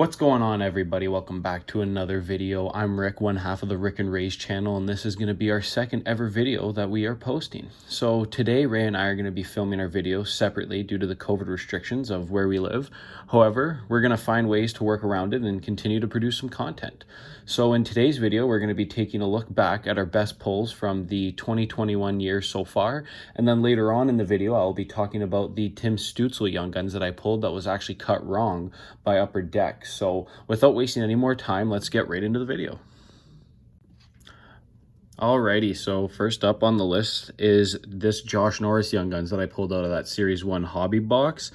What's going on, everybody? Welcome back to another video. I'm Rick, one half of the Rick and Ray's channel, and this is going to be our second ever video that we are posting. So today Ray and I are going to be filming our videos separately due to the COVID restrictions of where we live. However, we're going to find ways to work around it and continue to produce some content. So in today's video, we're going to be taking a look back at our best pulls from the 2021 year so far, and then later on in the video I'll be talking about the Tim Stutzel Young Guns that I pulled that was actually cut wrong by Upper Deck. So without wasting any more time, let's get right into the video. Alrighty, so first up on the list is this Josh Norris Young Guns that I pulled out of that Series 1 hobby box.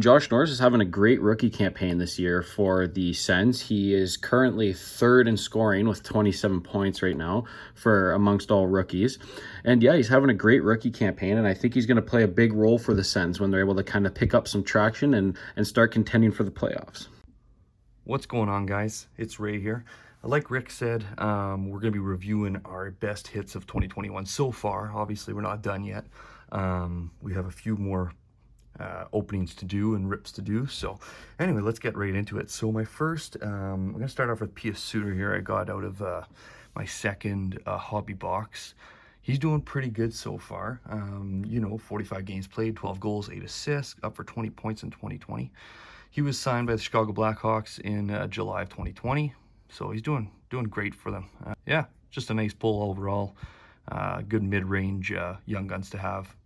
Josh Norris is having a great rookie campaign this year for the Sens. He is currently third in scoring with 27 points right now for amongst all rookies. And yeah, he's having a great rookie campaign, and I think he's going to play a big role for the Sens when they're able to kind of pick up some traction and start contending for the playoffs. What's going on, guys? It's Ray here. Like Rick said, we're going to be reviewing our best hits of 2021 so far. Obviously, we're not done yet. We have a few more openings to do and rips to do. So anyway, let's get right into it. So my first, I'm going to start off with Pius Suter here. I got out of my second hobby box. He's doing pretty good so far. 45 games played, 12 goals, 8 assists, up for 20 points in 2020. He was signed by the Chicago Blackhawks in July of 2020. So he's doing great for them. Yeah, just a nice pull overall. Good mid-range Young Guns to have.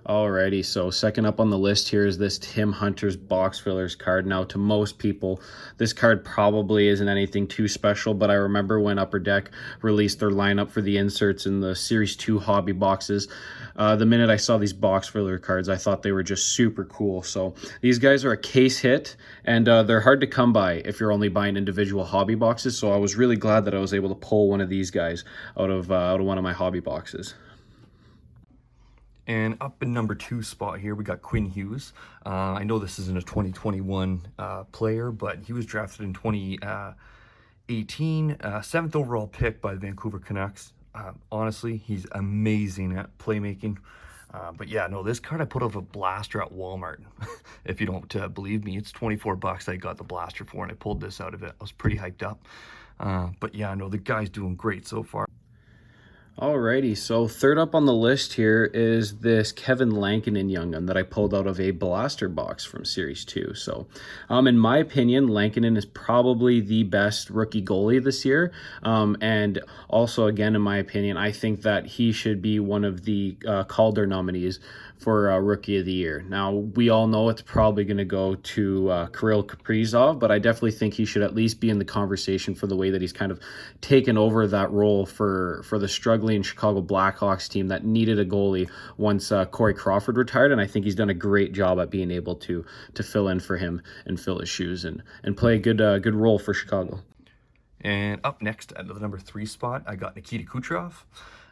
Alrighty, so second up on the list here is this Tim Hunter's box fillers card. Now, to most people, this card probably isn't anything too special, but I remember when Upper Deck released their lineup for the inserts in the Series 2 hobby boxes, the minute I saw these box filler cards, I thought they were just super cool. So these guys are a case hit, and they're hard to come by if you're only buying individual hobby boxes, so I was really glad that I was able to pull one of these guys out of one of my hobby boxes. And up in number 2 spot here, we got Quinn Hughes. I know this isn't a 2021 player, but he was drafted in 2018, 7th overall pick by the Vancouver Canucks. Honestly, he's amazing at playmaking. But yeah, no, this card I put out of a blaster at Walmart. If you don't believe me, it's 24 bucks I got the blaster for, and I pulled this out of it. I was pretty hyped up. But yeah, no, the guy's doing great so far. Alrighty, so third up on the list here is this Kevin Lankinen Young Gun that I pulled out of a blaster box from Series 2. So, in my opinion, Lankinen is probably the best rookie goalie this year. And also, again, in my opinion, I think that he should be one of the Calder nominees for Rookie of the Year. Now, we all know it's probably going to go to Kirill Kaprizov, but I definitely think he should at least be in the conversation for the way that he's kind of taken over that role for the struggling Chicago Blackhawks team that needed a goalie once Corey Crawford retired, and I think he's done a great job at being able to fill in for him and fill his shoes and play a good role for Chicago. And up next at the number 3 spot, I got Nikita Kucherov.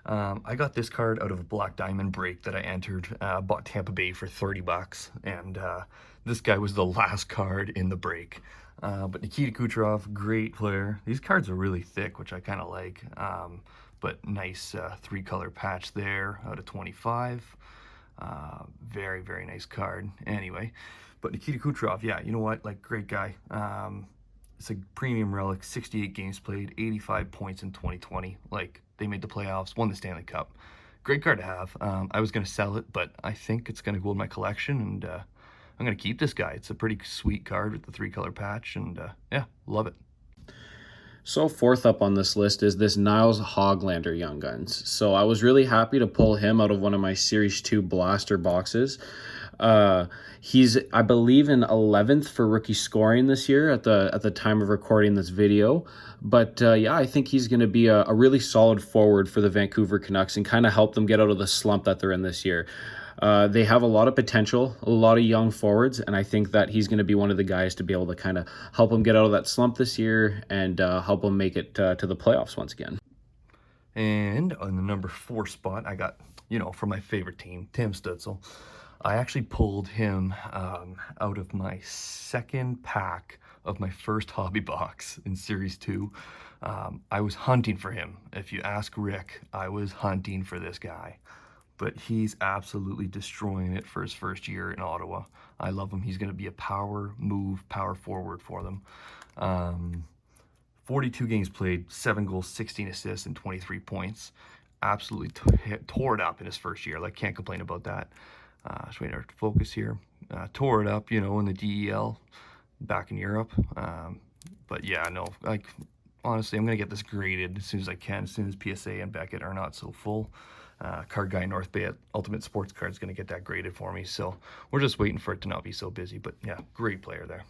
I got this card out of a Black Diamond break that I entered, bought Tampa Bay for 30 bucks, and this guy was the last card in the break. But Nikita Kucherov, great player. These cards are really thick, which I kind of like, but nice 3-color patch there out of 25. Very, very nice card. Anyway, but Nikita Kucherov, yeah, you know what, like, great guy. It's a premium relic, 68 games played, 85 points in 2020. Like, they made the playoffs, won the Stanley Cup. Great card to have. I was going to sell it, but I think it's going to go in my collection, and I'm going to keep this guy. It's a pretty sweet card with the 3-color patch, and yeah, love it. So fourth up on this list is this Niles Hoglander Young Guns. So I was really happy to pull him out of one of my Series 2 blaster boxes. He's, I believe, in 11th for rookie scoring this year at the time of recording this video. But yeah, I think he's going to be a really solid forward for the Vancouver Canucks and kind of help them get out of the slump that they're in this year. They have a lot of potential, a lot of young forwards, and I think that he's going to be one of the guys to be able to kind of help them get out of that slump this year and help them make it to the playoffs once again. And on the number 4 spot, I got, from my favorite team, Tim Stutzel. I actually pulled him out of my second pack of my first hobby box in Series 2. I was hunting for him. If you ask Rick, I was hunting for this guy. but he's absolutely destroying it for his first year in Ottawa. I love him. He's going to be a power forward for them. 42 games played, 7 goals, 16 assists, and 23 points. Absolutely tore it up in his first year. Like, can't complain about that. Just waiting to focus here. Tore it up, you know, in the DEL back in Europe. But yeah, no, like, honestly, I'm going to get this graded as soon as I can, as soon as PSA and Beckett are not so full. Card guy North Bay at Ultimate Sports Cards is going to get that graded for me. So we're just waiting for it to not be so busy. But yeah, great player there.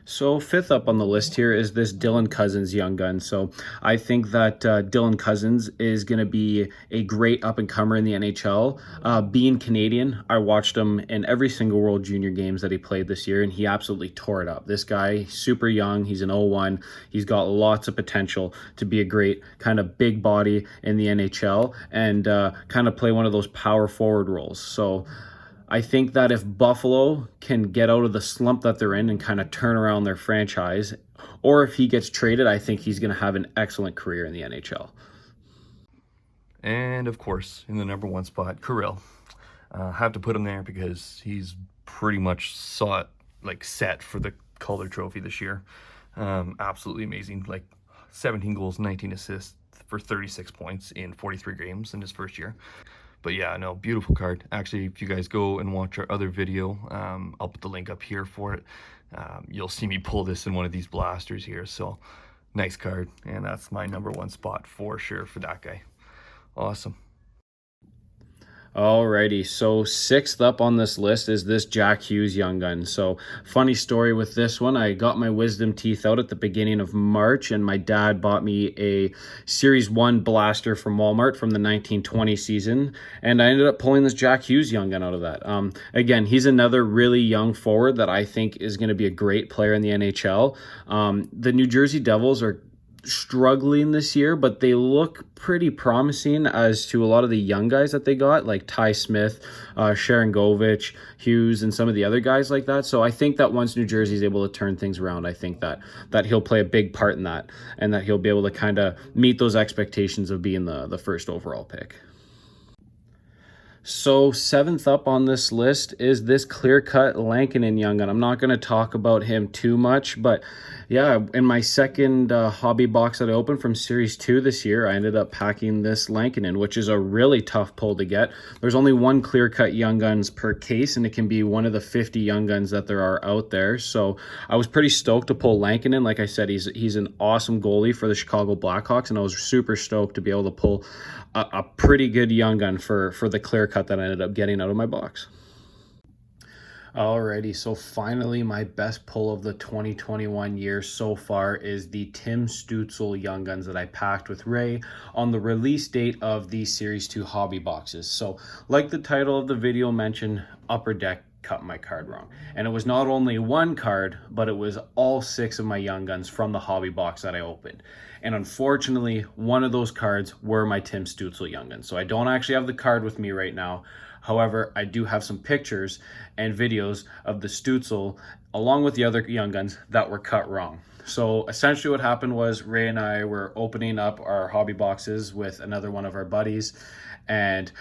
So fifth up on the list here is this Dylan Cousins young gun. So I think that Dylan Cousins is going to be a great up-and-comer in the NHL. Being Canadian, I watched him in every single World Junior games that he played this year, and he absolutely tore it up. This guy, super young, he's an 01. He's got lots of potential to be a great kind of big body in the NHL and kind of play one of those power forward roles. So I think that if Buffalo can get out of the slump that they're in and kind of turn around their franchise, or if he gets traded, I think he's going to have an excellent career in the NHL. And of course, in the number 1 spot, Kirill. Have to put him there because he's pretty much set for the Calder Trophy this year. Absolutely amazing. Like 17 goals, 19 assists for 36 points in 43 games in his first year. But yeah, no, beautiful card. Actually, if you guys go and watch our other video, I'll put the link up here for it. You'll see me pull this in one of these blasters here. So nice card. And that's my number 1 spot for sure for that guy. Awesome. Alrighty, so sixth up on this list is this Jack Hughes young gun. So funny story with this one, I got my wisdom teeth out at the beginning of March, and my dad bought me a Series 1 blaster from Walmart from the 1920 season, and I ended up pulling this Jack Hughes young gun out of that. Again, he's another really young forward that I think is going to be a great player in the NHL. The New Jersey Devils are struggling this year, but they look pretty promising as to a lot of the young guys that they got, like Ty Smith, Sharon Govich, Hughes, and some of the other guys like that. So I think that once New Jersey is able to turn things around, I think that he'll play a big part in that, and that he'll be able to kind of meet those expectations of being the first overall pick. So seventh up on this list is this clear-cut Lankinen young gun. I'm not going to talk about him too much, but yeah, in my second hobby box that I opened from Series 2 this year, I ended up packing this Lankinen, which is a really tough pull to get. There's only one clear-cut young guns per case, and it can be one of the 50 young guns that there are out there. So I was pretty stoked to pull Lankinen. Like I said, he's an awesome goalie for the Chicago Blackhawks, and I was super stoked to be able to pull a pretty good young gun for the clear cut that I ended up getting out of my box. Alrighty, so finally my best pull of the 2021 year so far is the Tim Stützle Young Guns that I packed with Ray on the release date of the Series 2 hobby boxes. So like the title of the video mentioned, Upper Deck cut my card wrong. And it was not only one card, but it was all 6 of my Young Guns from the hobby box that I opened. And unfortunately, one of those cards were my Tim Stützle Young Guns. So I don't actually have the card with me right now. However, I do have some pictures and videos of the Stützle along with the other Young Guns that were cut wrong. So essentially what happened was Ray and I were opening up our hobby boxes with another one of our buddies, and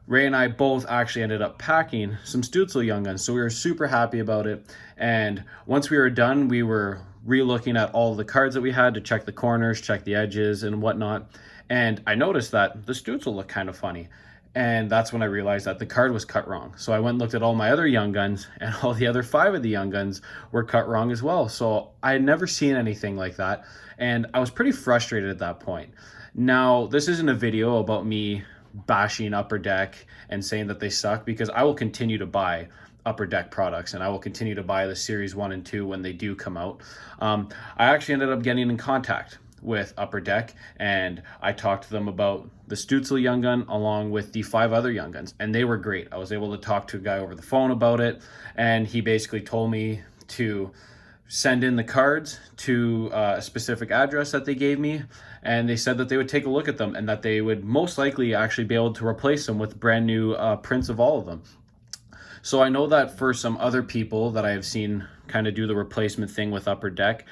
Ray and I both actually ended up packing some Stützle Young Guns. So we were super happy about it. And once we were done, we were re-looking at all the cards that we had to check the corners, check the edges and whatnot. And I noticed that the Stützle looked kind of funny. And that's when I realized that the card was cut wrong. So I went and looked at all my other Young Guns, and all the other 5 of the Young Guns were cut wrong as well. So I had never seen anything like that. And I was pretty frustrated at that point. Now, this isn't a video about me bashing Upper Deck and saying that they suck, because I will continue to buy Upper Deck products, and I will continue to buy the Series 1 and 2 when they do come out. I actually ended up getting in contact with Upper Deck, and I talked to them about the Stützle Young Gun along with the 5 other Young Guns, and they were great. I was able to talk to a guy over the phone about it, and he basically told me to send in the cards to a specific address that they gave me, and they said that they would take a look at them and that they would most likely actually be able to replace them with brand new prints of all of them. So I know that for some other people that I have seen kind of do the replacement thing with Upper Deck,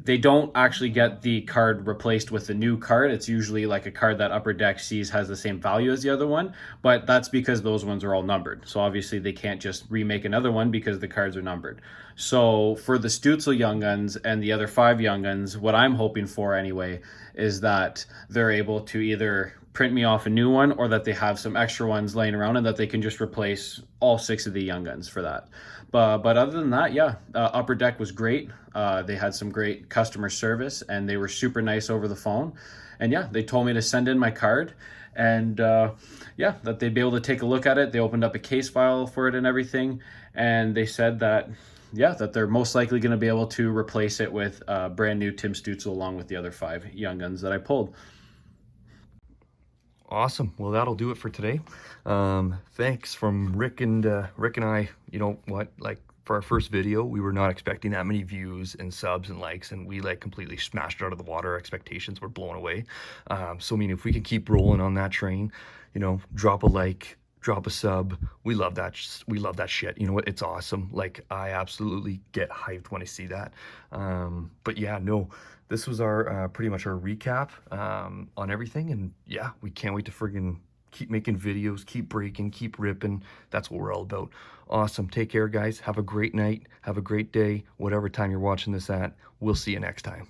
they don't actually get the card replaced with the new card. It's usually like a card that Upper Deck sees has the same value as the other one, but that's because those ones are all numbered. So obviously they can't just remake another one because the cards are numbered. So for the Stutzel Young Guns and the other 5 Young Guns, what I'm hoping for anyway is that they're able to either print me off a new one or that they have some extra ones laying around and that they can just replace all 6 of the Young Guns for that. But other than that, yeah, Upper Deck was great. They had some great customer service and they were super nice over the phone. And yeah, they told me to send in my card and yeah, that they'd be able to take a look at it. They opened up a case file for it and everything. And they said that, yeah, that they're most likely going to be able to replace it with brand new Tim Stutzel along with the other 5 Young Guns that I pulled. Awesome. Well, that'll do it for today. Thanks from Rick and I. You know what? Like for our first video, we were not expecting that many views and subs and likes, and we like completely smashed it out of the water. Our expectations were blown away. So I mean, if we can keep rolling on that train, you know, drop a like, drop a sub. We love that. We love that shit. You know what? It's awesome. Like I absolutely get hyped when I see that. But yeah, no. This was our pretty much our recap on everything, and yeah, we can't wait to friggin' keep making videos, keep breaking, keep ripping. That's what we're all about. Awesome. Take care, guys. Have a great night. Have a great day. Whatever time you're watching this at. We'll see you next time.